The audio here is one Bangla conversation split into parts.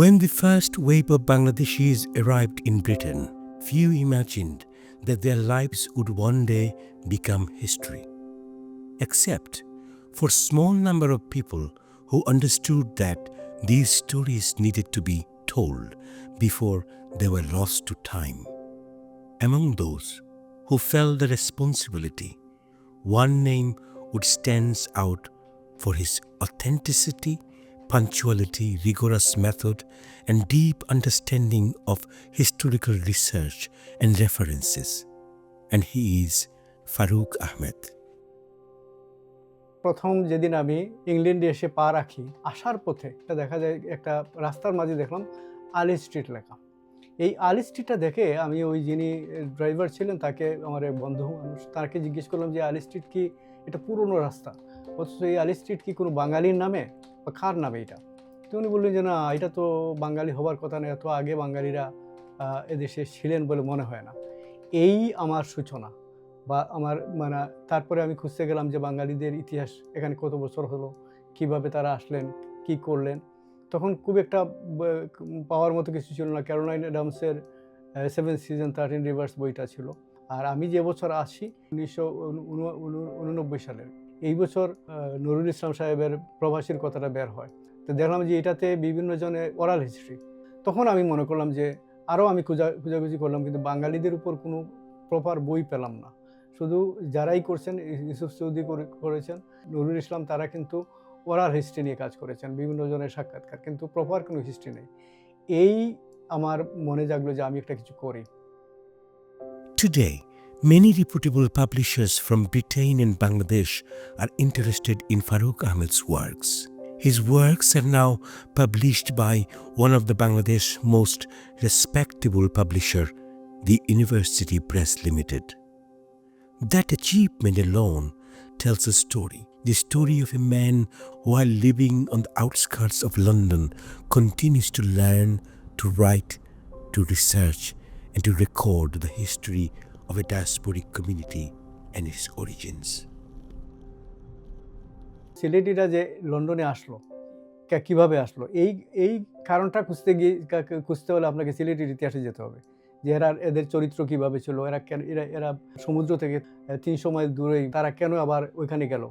When the first wave of Bangladeshis arrived in Britain, few imagined that their lives would one day become history. Except for a small number of people who understood that these stories needed to be told before they were lost to time. Among those who felt the responsibility, one name would stand out for his authenticity, punctuality, rigorous method, and deep understanding of historical research and references. And he is Farooq Ahmed. প্রথম যেদিন আমি ইংল্যান্ডে এসে পা রাখি, আসার পথে দেখা যায় একটা রাস্তার মাঝে দেখলাম আলি স্ট্রিট লেখা। এই আলি স্ট্রিটটা দেখে আমি ওই যিনি ড্রাইভার ছিলেন তাকে, আমার এক বন্ধু মানুষ, তাকে জিজ্ঞেস করলাম যে আলি স্ট্রিট কি এটা পুরনো রাস্তা, অথচ এই আলি স্ট্রিট কি কোনো বাঙালির নামে বা কার নামে এটা? তো উনি বললেন যে না, এটা তো বাঙালি হবার কথা না, এত আগে বাঙালিরা এদেশে ছিলেন বলে মনে হয় না। এই আমার সূচনা বা আমার মানে তারপরে আমি খুঁজতে গেলাম যে বাঙালিদের ইতিহাস এখানে কত বছর হলো, কিভাবে তারা আসলেন, কি করলেন। তখন খুব একটা পাওয়ার মতো কিছু ছিল না। ক্যারোলাইন অ্যাডামসের 7 সিজন 13 রিভার্স বইটা ছিল। আর আমি যে বছর আসি 1989 সালের, এই বছর নুরুল ইসলাম সাহেবের প্রবাসীর কথাটা বের হয়। তো দেখলাম যে এটাতে বিভিন্ন জনের ওরাল হিস্ট্রি। তখন আমি মনে করলাম যে আরও আমি খোঁজাখুঁজি করলাম, কিন্তু বাঙালিদের উপর কোনো প্রপার বই পেলাম না। শুধু যারাই করছেন, ইউসুফ চৌধুরী করেছেন, নুরুল ইসলাম, তারা কিন্তু ওরাল হিস্ট্রি নিয়ে কাজ করেছেন, বিভিন্ন জনের সাক্ষাৎকার, কিন্তু প্রপার কোনো হিস্ট্রি নেই। এই আমার মনে জাগলো যে আমি একটা কিছু করি। Today, many reputable publishers from Britain and Bangladesh are interested in Farooq Ahmed's works. His works are now published by one of the Bangladesh most respectable publisher, the University Press Limited. That achievement alone tells a story, the story of a man while living on the outskirts of London continues to learn, to write, to research, and to record the history of a diasporic community and its origins. সিলেটিরা যে লন্ডনে আসলো, কিভাবে আসলো, এই কারণটা খুঁজতে হলে আপনাকে সিলেটের ইতিহাসে যেতে হবে, যে এদের চরিত্র কিভাবে ছিল, এরা সমুদ্র থেকে 300 মাইল দূরেই তারা কেন আবার ওইখানে গেল।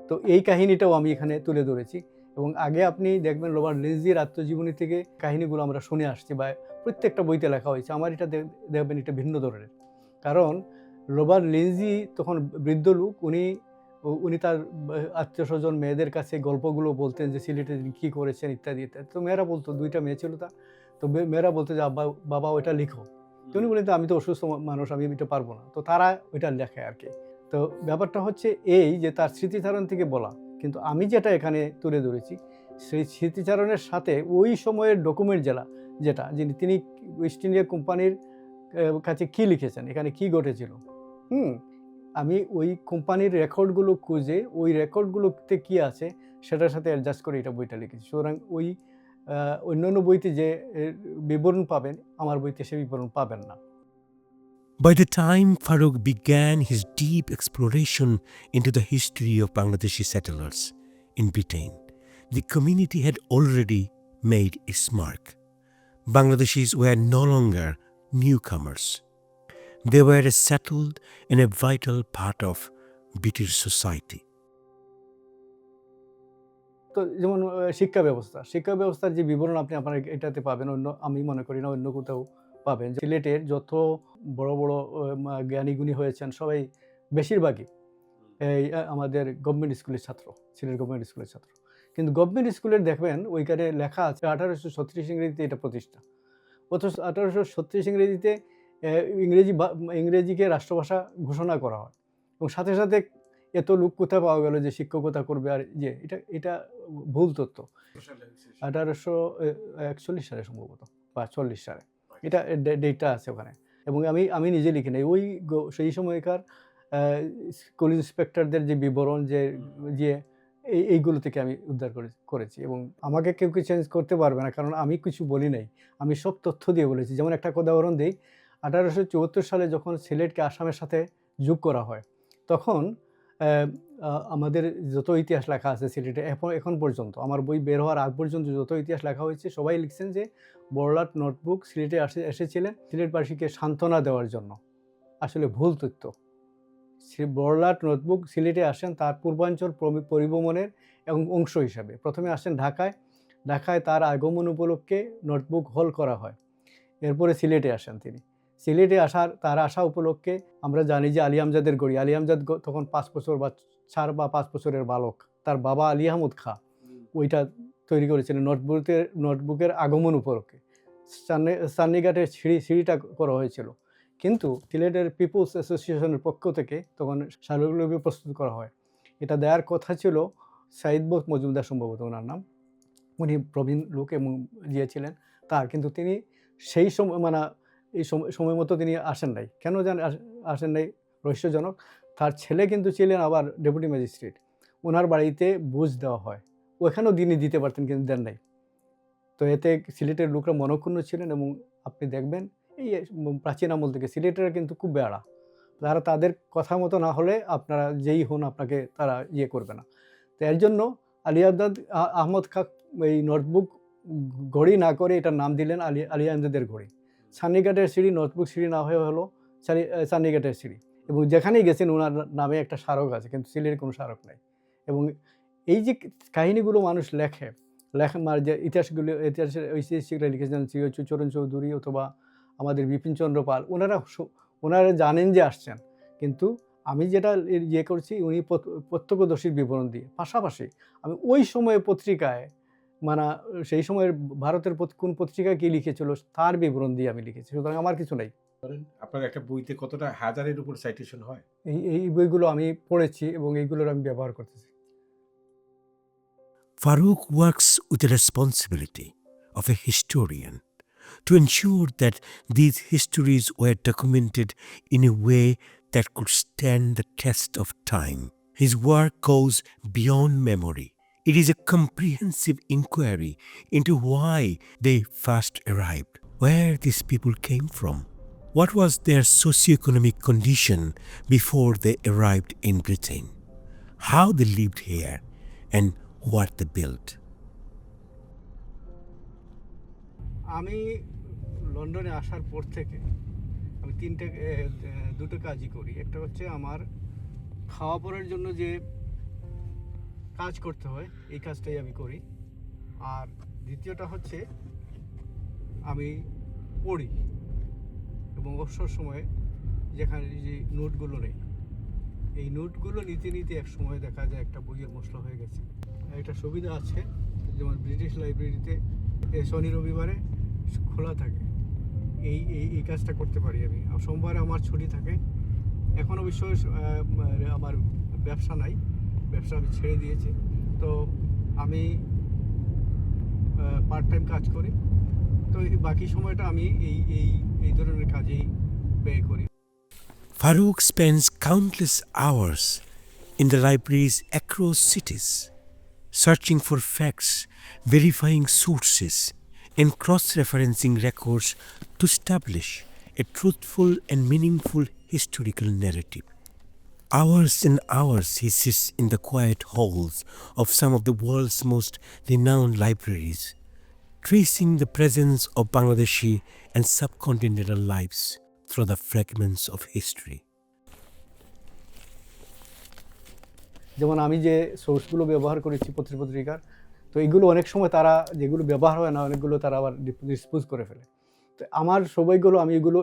তো এই কাহিনীটাও আমি এখানে তুলে ধরেছি। এবং আগে আপনি দেখবেন রবার্ট লিঞ্জির আত্মজীবনী থেকে কাহিনীগুলো আমরা শুনে আসছি বা প্রত্যেকটা বইতে লেখা হয়েছে। আমার এটা দেখবেন এটা ভিন্ন ধরনের, কারণ রবার্ট লিঞ্জি তখন বৃদ্ধ লোক, উনি তার আত্মীয় স্বজন মেয়েদের কাছে গল্পগুলো বলতেন যে সিলেটে কী করেছেন ইত্যাদি ইত্যাদি। তো মেয়েরা বলতো, 2টা মেয়ে ছিল তার, তো মেয়েরা বলতো যে বাবা ওইটা লিখো। তো উনি বলতেন আমি তো অসুস্থ মানুষ, আমি এটা পারবো না। তো তারা ওইটা লেখে আর কি। তো ব্যাপারটা হচ্ছে এই যে তার স্মৃতিচারণ থেকে বলা, কিন্তু আমি যেটা এখানে তুলে ধরেছি সেই স্মৃতিচারণের সাথে ওই সময়ের ডকুমেন্ট যেটা তিনি ইস্ট ইন্ডিয়া কোম্পানির কাছে কী লিখেছেন, এখানে কি ঘটেছিল, আমি ওই কোম্পানির রেকর্ডগুলো খুঁজে ওই রেকর্ডগুলোতে কী আছে সেটার সাথে অ্যাডজাস্ট করে এটা বইটা লিখেছি। সুতরাং ওই অন্যান্য বইতে যে বিবরণ পাবেন, আমার বইতে সে বিবরণ পাবেন না। By the time Farooq began his deep exploration into the history of Bangladeshi settlers in Britain, the community had already made its mark. Bangladeshis were no longer newcomers. They were a settled and a vital part of British society. তো যেমন শিক্ষা ব্যবস্থার যে বিবরণ আপনার এটাতে পাবেন, আমি মনে করি না অন্য কোথাও পাবেন। সিলেটের যত বড় বড় জ্ঞানীগুণী হয়েছেন সবাই বেশিরভাগই এই আমাদের গভর্নমেন্ট স্কুলের ছাত্র, সিলেট গভর্নমেন্ট স্কুলের ছাত্র। কিন্তু গভর্নমেন্ট স্কুলের দেখবেন ওইখানে লেখা আছে 1836 ইংরেজিতে এটা প্রতিষ্ঠা, অথচ 1836 ইংরেজিতে ইংরেজিকে রাষ্ট্রভাষা ঘোষণা করা হয়। এবং সাথে সাথে এত লোক কোথায় পাওয়া গেল যে শিক্ষকতা করবে, আর যে এটা ভুল তথ্য। 1841 সালে সম্ভবত বা 40 সালে এটা ডেটটা আছে ওখানে। এবং আমি নিজে লিখি নাই, ওই সেই সময়কার স্কুল ইন্সপেক্টরদের যে বিবরণ যে এইগুলো থেকে আমি উদ্ধার করেছি। এবং আমাকে কেউ চেঞ্জ করতে পারবে না, কারণ আমি কিছু বলি নাই, আমি সব তথ্য দিয়ে বলেছি। যেমন একটা উদাহরণ দিই, 1874 সালে যখন সিলেটকে আসামের সাথে যোগ করা হয়, তখন আমাদের যত ইতিহাস লেখা আছে সিলেটে এখন পর্যন্ত, আমার বই বের হওয়ার আগ পর্যন্ত যত ইতিহাস লেখা হয়েছে, সবাই লিখছেন যে বড়লাট নোটবুক সিলেটে এসেছিলেন সিলেটবাসীকে সান্ত্বনা দেওয়ার জন্য। আসলে ভুল তথ্য। বড়লাট নোটবুক সিলেটে আসেন তার পূর্বাঞ্চল পরিভ্রমণের অংশ হিসাবে। প্রথমে আসেন ঢাকায় তার আগমন উপলক্ষে নোটবুক হল করা হয়। এরপরে সিলেটে আসেন তিনি। সিলেটে তার আসা উপলক্ষে আমরা জানি যে আলী আমজাদের গড়ি, আলী আমজাদ তখন 5 বছর বা 4 বা 5 বছরের বালক। তার বাবা আলী আহমদ খাঁ ওইটা তৈরি করেছিলেন নোটবুকের আগমন উপলক্ষে। চান্নিঘাটের সিঁড়িটা করা হয়েছিল। কিন্তু সিলেটের পিপলস অ্যাসোসিয়েশনের পক্ষ থেকে তখন স্মারকলিপি প্রস্তুত করা হয়। এটা দেওয়ার কথা ছিল সাইদ মজুমদার, সম্ভবত ওনার নাম। উনি প্রবীণ লোক এবং দিয়েছিলেন কিন্তু তিনি সেই সময় এই সময় মতো তিনি আসেন নাই। কেন আসেন নাই রহস্যজনক। তার ছেলে কিন্তু ছিলেন আবার ডেপুটি ম্যাজিস্ট্রেট। ওনার বাড়িতে বুঝ দেওয়া হয়, ওখানেও তিনি দিতে পারতেন কিন্তু দেন নাই। তো এতে সিলেটের লোকরা মনক্ষুণ্ণ ছিলেন এবং আপনি দেখবেন এই প্রাচীন আমল থেকে সিলেটেরা কিন্তু খুব বেড়া, যারা তাদের কথা মতো না হলে আপনারা যেই হন আপনাকে তারা করবে না। তো এর জন্য আলী আহমদ খাঁ এই নোটবুক ঘড়ি না করে এটার নাম দিলেন আলী আমজাদের ঘড়ি। চান্নিঘাটের সিঁড়ি নোটবুক সিঁড়ি না হয়ে হলো চান্নিঘাটের সিঁড়ি। এবং যেখানেই গেছেন ওনার নামে একটা স্মারক আছে, কিন্তু সিলেটের কোনো স্মারক নাই। এবং এই যে কাহিনীগুলো মানুষ লেখে যে ইতিহাসের ঐতিহাসিকরা লিখেছেন, চরণ চৌধুরী অথবা আমাদের বিপিনচন্দ্র পাল, ওনারা জানেন যে আসছেন, কিন্তু আমি যেটা করছি উনি প্রত্যক্ষদর্শীর বিবরণ দিয়ে। পাশাপাশি আমি ওই সময়ে পত্রিকায় সেই সময়ের ভারতের কোন পত্রিকায় কী লিখেছিল তার বিবরণ দিয়ে আমি লিখেছি। সুতরাং আমার কিছু নাই। আপনার একটা বইতে কতটা হাজারের উপর সাইটেশন হয়? এই বইগুলো আমি পড়েছি এবং এইগুলোর আমি ব্যবহার করতেছি। Farooq works with the responsibility of a historian to ensure that these histories were documented in a way that could stand the test of time. His work goes beyond memory. It is a comprehensive inquiry into why they first arrived, where these people came from, what was their socioeconomic condition before they arrived in Britain, how they lived here, and what they built. আমি লন্ডনে আসার পর থেকে আমি দুটো কাজই করি। একটা হচ্ছে আমার খাওয়া পড়ার জন্য যে কাজ করতে হয় এই কাজটাই আমি করি, আর দ্বিতীয়টা হচ্ছে আমি পড়ি এবং অবসর সময়ে যেখানে যে নোটগুলো নেই, এই নোটগুলো নিতে নিতে এক সময় দেখা যায় একটা বইয়ের মশলা হয়ে গেছে। একটা সুবিধা আছে, যেমন ব্রিটিশ লাইব্রেরিতে শনি রবিবারে খোলা থাকে, এই কাজটা করতে পারি আমি। সোমবারে আমার ছুটি থাকে। এখন অবশ্য আমার ব্যবসা নাই, ব্যবসা আমি ছেড়ে দিয়েছি। তো আমি পার্ট টাইম কাজ করি। তো বাকি সময়টা আমি এই ধরনের কাজেই ব্যয় করি। Farooq spends countless hours in the libraries across cities, searching for facts, verifying sources, and cross-referencing records to establish a truthful and meaningful historical narrative. Hours and hours he sits in the quiet halls of some of the world's most renowned libraries, tracing the presence of Bangladeshi and subcontinental lives through the fragments of history. যেমন আমি যে সোর্সগুলো ব্যবহার করেছি পত্রিকার, তো এগুলো অনেক সময় তারা যেগুলো ব্যবহার হয় না, অনেকগুলো তারা আবার ডিসপোজ করে ফেলে। তো আমার সবাইগুলো আমি এগুলো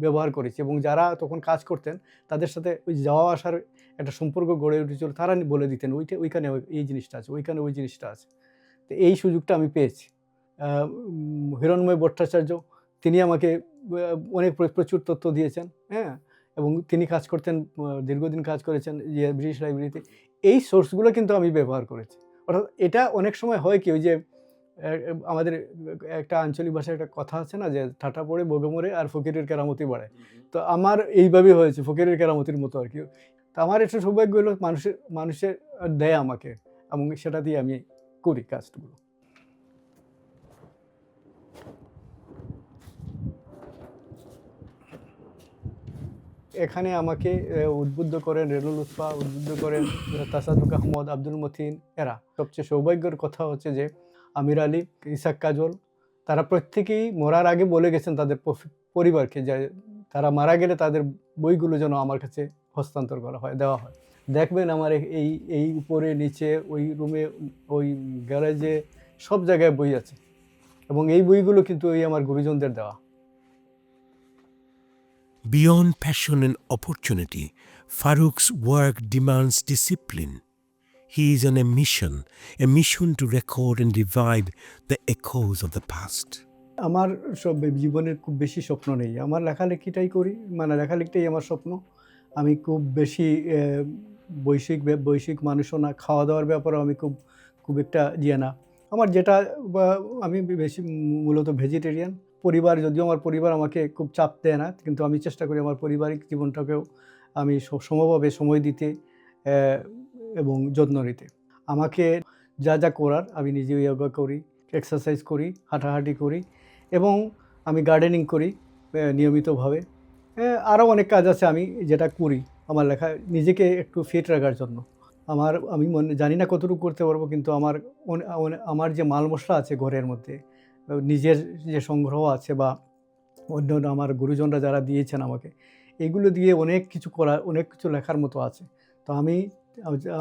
ব্যবহার করেছি এবং যারা তখন কাজ করতেন তাদের সাথে ওই যাওয়া আসার একটা সম্পর্ক গড়ে উঠেছিল। তারা বলে দিতেন ওইখানে এই জিনিসটা আছে, ওইখানে ওই জিনিসটা আছে। তো এই সুযোগটা আমি পেয়েছি। হিরণময় ভট্টাচার্য তিনি আমাকে অনেক প্রচুর তথ্য দিয়েছেন, হ্যাঁ, এবং তিনি কাজ করতেন, দীর্ঘদিন কাজ করেছেন ব্রিটিশ লাইব্রেরিতে। এই সোর্সগুলো কিন্তু আমি ব্যবহার করেছি। অর্থাৎ এটা অনেক সময় হয় কি, ওই যে আমাদের একটা আঞ্চলিক ভাষায় একটা কথা আছে না, যে ঠাটা পড়ে বগে মরে আর ফকিরের কেরামতি বাড়ে। তো আমার এইভাবেই হয়েছে, ফকিরের কেরামতির মতো আর কি। তো আমার একটা সৌভাগ্য হলো মানুষের দেয় আমাকে, এবং সেটা দিয়ে আমি করি কাজগুলো। এখানে আমাকে উদ্বুদ্ধ করেন রেনুল লুৎফা, উদ্বুদ্ধ করেন তাসাদুক আহমদ, আব্দুল মতিন, এরা। সবচেয়ে সৌভাগ্যের কথা হচ্ছে যে আমির আলী, ইসাক কাজল, তারা প্রত্যেকেই মরার আগে বলে গেছেন তাদের পরিবারকে যে তারা মারা গেলে তাদের বইগুলো যেন আমার কাছে হস্তান্তর করা হয়, দেওয়া হয়। দেখবেন আমার এই উপরে নিচে ওই রুমে ওই গ্যারেজে সব জায়গায় বই আছে, এবং এই বইগুলো কিন্তু ওই আমার গুরুজনদের দেওয়া। Beyond passion and opportunity, Farooq's work demands discipline. He is on a mission to record and revive the echoes of the past. আমার সব জীবনের খুব বেশি স্বপ্ন নেই, আমার লেখালেখিটাই করি, মানে লেখালেখিটাই আমার স্বপ্ন। আমি খুব বেশি বৈশ্বিক মানুষও না, খাওয়া দাওয়ার ব্যাপারেও আমি খুব একটা না। আমার যেটা আমি বেশি মূলত ভেজিটেরিয়ান। যদিও আমার পরিবার আমাকে খুব চাপ দেয় না, কিন্তু আমি চেষ্টা করি আমার পারিবারিক জীবনটাকেও আমি সমভাবে সময় দিতে এবং যত্ন নিতে। আমাকে যা করার আমি নিজে যোগা করি, এক্সারসাইজ করি, হাঁটাহাঁটি করি, এবং আমি গার্ডেনিং করি নিয়মিতভাবে। আরও অনেক কাজ আছে আমি যেটা করি আমার নিজেকে একটু ফিট রাখার জন্য। আমি জানি না কতটুকু করতে পারবো, কিন্তু আমার যে মাল মশলা আছে ঘরের মধ্যে, নিজের যে সংগ্রহ আছে বা অন্য আমার গুরুজনরা যারা দিয়েছেন আমাকে, এগুলো দিয়ে অনেক কিছু লেখার মতো আছে। তো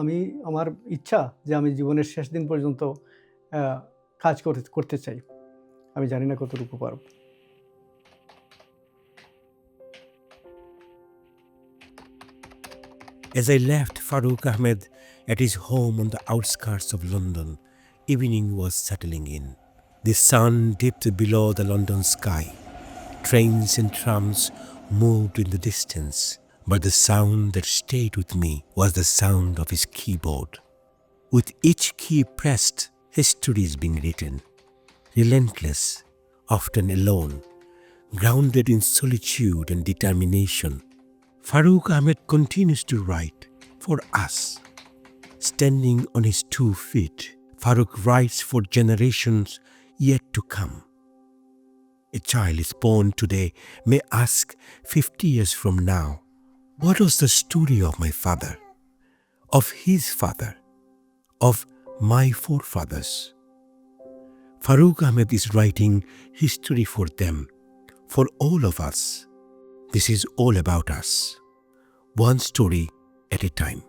আমি আমার ইচ্ছা যে আমি জীবনের শেষ দিন পর্যন্ত কাজ করতে চাই। আমি জানি না কতটুকু পারব। As I left Farooq Ahmed at his home on the outskirts of London, evening was settling in. The sun dipped below the London sky. Trains and trams moved in the distance, but the sound that stayed with me was the sound of his keyboard. With each key pressed, history is being written. Relentless, often alone, grounded in solitude and determination, Farooq Ahmed continues to write for us. Standing on his 2 feet, Farooq writes for generations yet to come. A child is born today may ask 50 years from now, what was the story of my father, of his father, of my forefathers? Farooq Ahmed is writing history for them, for all of us. This is all about us, one story at a time.